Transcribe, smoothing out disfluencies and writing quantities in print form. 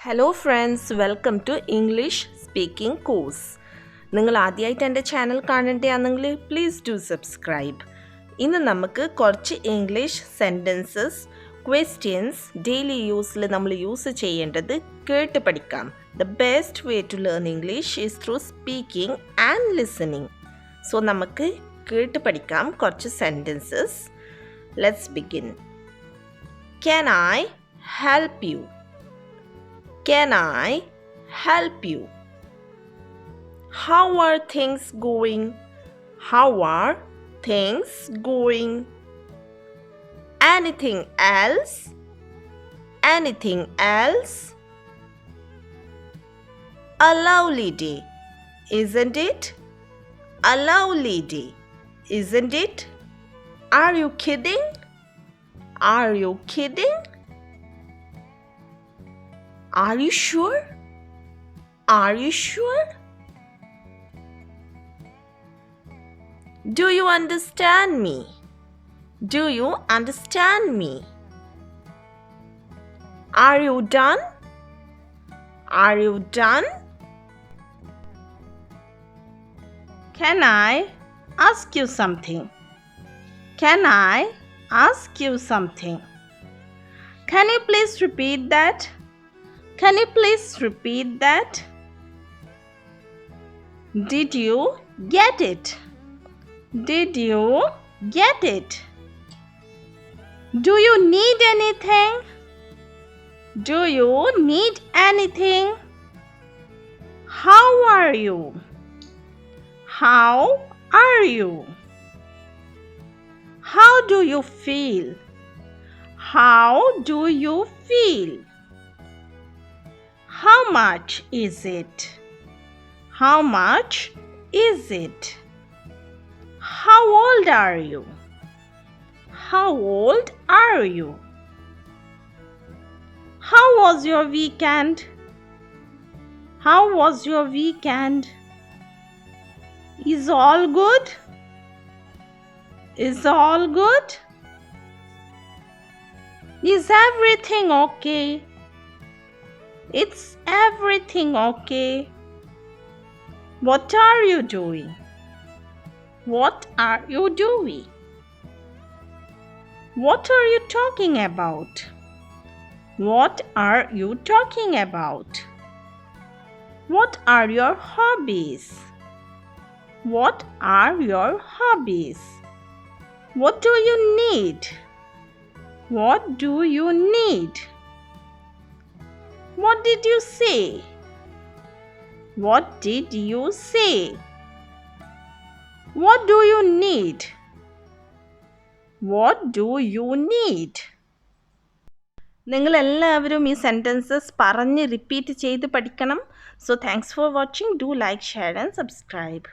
Hello friends, welcome to English Speaking Course. നിങ്ങൾ ആദ്യമായിട്ട് എൻ്റെ ചാനൽ കാണേണ്ടതാണെങ്കിൽ പ്ലീസ് ഡു സബ്സ്ക്രൈബ്. ഇന്ന് നമുക്ക് കുറച്ച് ഇംഗ്ലീഷ് സെൻറ്റൻസസ്, ക്വസ്റ്റ്യൻസ് ഡെയിലി യൂസിൽ നമ്മൾ യൂസ് ചെയ്യേണ്ടത് കേട്ട് പഠിക്കാം. The best way to learn English is through speaking and listening. So നമുക്ക് കേട്ട് പഠിക്കാം കുറച്ച് sentences. Let's begin. Can I help you? Can I help you? How are things going? How are things going? Anything else? Anything else? A lovely day, isn't it? A lovely day, isn't it? Are you kidding? Are you kidding? Are you sure? Are you sure? Do you understand me? Do you understand me? Are you done? Are you done? Can I ask you something? Can I ask you something? Can you please repeat that? Can you please repeat that? Did you get it? Did you get it? Do you need anything? Do you need anything? How are you? How are you? How do you feel? How do you feel? How much is it? How much is it? How old are you? How old are you? How was your weekend? How was your weekend? Is all good? Is all good? Is everything okay? It's everything okay. What are you doing? What are you doing? What are you talking about? What are you talking about? What are your hobbies? What are your hobbies? What do you need? What do you need? What did you say? What did you say? What do you need? What do you need? നിങ്ങൾ എല്ലാവരും ഈ sentences പറഞ്ഞ് repeat ചെയ്ത് പഠിക്കണം. So thanks for watching. Do like, share and subscribe.